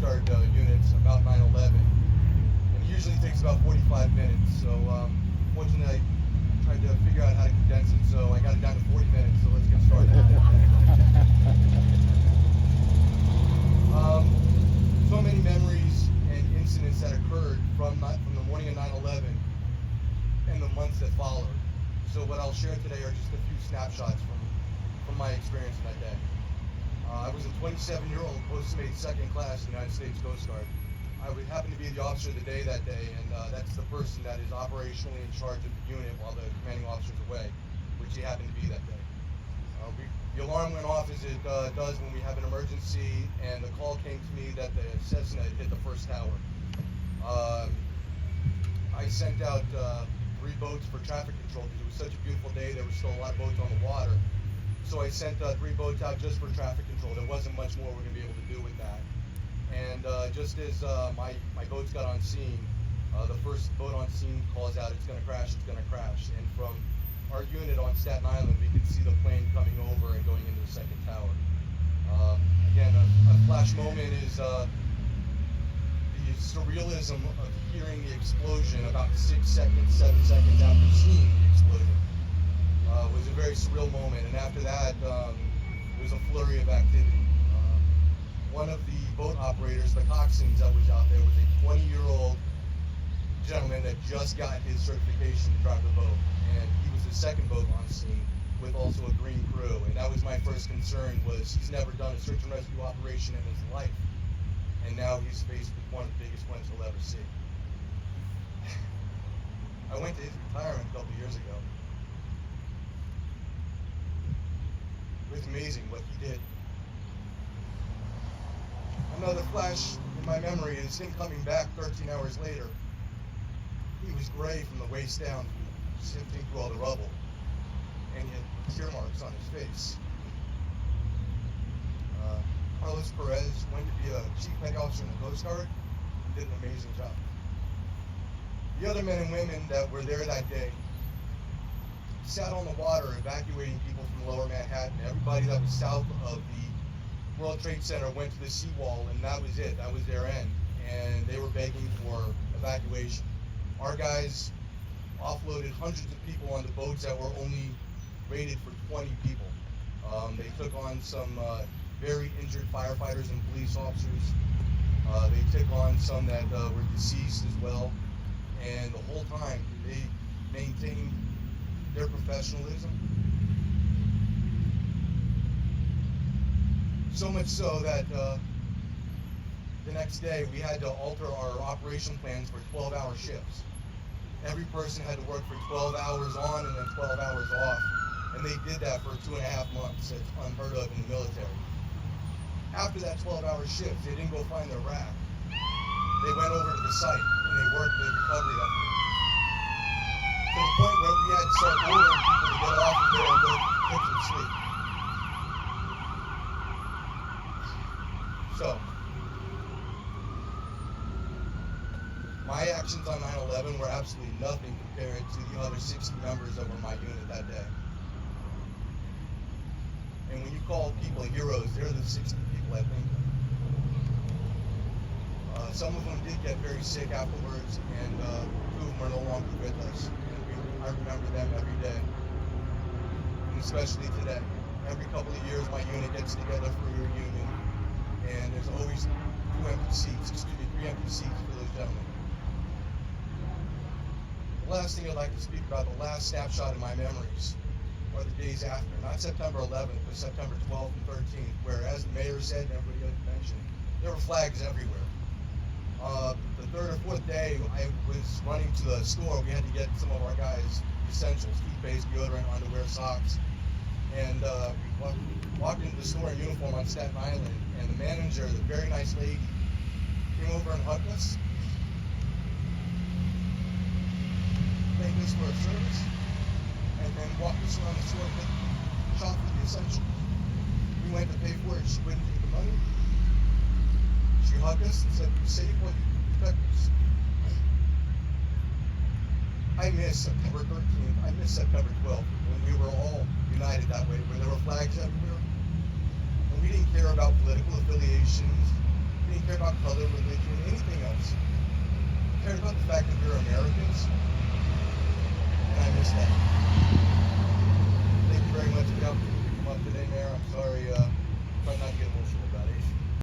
Coast Guard units about 9/11, and it usually takes about 45 minutes. So fortunately, I tried to figure out how to condense it, so I got it down to 40 minutes. So let's get started. So many memories and incidents that occurred from the morning of 9/11 and the months that followed. So what I'll share today are just a few snapshots from my experience that day. I was a 27-year-old postmated second class in the United States Coast Guard. I would happen to be the officer of the day that day, and that's the person that is operationally in charge of the unit while the commanding officer's away, which he happened to be that day. The alarm went off as it does when we have an emergency, and the call came to me that the Cessna had hit the first tower. I sent out 3 boats for traffic control because it was such a beautiful day. There were still a lot of boats on the water. So I sent 3 boats out just for traffic control. There wasn't much more we're going to be able to do with that. And just as my boats got on scene, the first boat on scene calls out, it's going to crash, it's going to crash. And from our unit on Staten Island, we could see the plane coming over and going into the second tower. Again, a flash moment is the surrealism of hearing the explosion about 6 seconds, 7 seconds after seeing the explosion. Was a very surreal moment, and after that, it was a flurry of activity. One of the boat operators, the coxswains that was out there, was a 20-year-old gentleman that just got his certification to drive the boat, and he was the second boat on scene with also a green crew. And that was my first concern, was he's never done a search and rescue operation in his life, and now he's faced with one of the biggest ones he'll ever see. I went to his retirement a couple of years ago. It was amazing what he did. Another flash in my memory is him coming back 13 hours later. He was gray from the waist down, sifting through all the rubble, and he had tear marks on his face. Carlos Perez went to be a chief petty officer in the Coast Guard and did an amazing job. The other men and women that were there that day sat on the water evacuating people from lower Manhattan. Everybody that was south of the World Trade Center went to the seawall, and that was it. That was their end. And they were begging for evacuation. Our guys offloaded hundreds of people onto boats that were only rated for 20 people. They took on some very injured firefighters and police officers. They took on some that were deceased as well. And the whole time, they maintained their professionalism. So much so that the next day we had to alter our operation plans for 12-hour shifts. Every person had to work for 12 hours on and then 12 hours off. And they did that for 2.5 months. It's unheard of in the military. After that 12-hour shift, they didn't go find their rack. They went over to the site and they worked the recovery effort. To the point where we had to start ordering people to get off of there and go get some sleep. So, my actions on 9/11 were absolutely nothing compared to the other 60 members that were my unit that day. And when you call people heroes, they're the 60 people I think of. Some of them did get very sick afterwards, and 2 of them are no longer with us. And I remember them every day, and especially today. Every couple of years, my unit gets together for a reunion, and there's always 3 empty seats for those gentlemen. The last thing I'd like to speak about, the last snapshot in my memories, are the days after. Not September 11th, but September 12th and 13th, where, as the mayor said and everybody else mentioned, there were flags everywhere. The 3rd or 4th day, I was running to the store. We had to get some of our guys essentials, toothpaste, deodorant, underwear, socks. And we walked into the store in uniform on Staten Island, and the manager, the very nice lady, came over and hugged us. Thanked us for our service, and then walked us around the store and shopped for the essentials. We went to pay for it. She wouldn't take the money. She hugged us and said, "Be safe while you protect us." I miss September 13th. I miss September 12th, when we were all united that way, where there were flags everywhere. And we didn't care about political affiliations. We didn't care about about color, religion, anything else. I cared about the fact that we were Americans, and I miss that. Thank you very much for the opportunity to come up today, Mayor. I'm sorry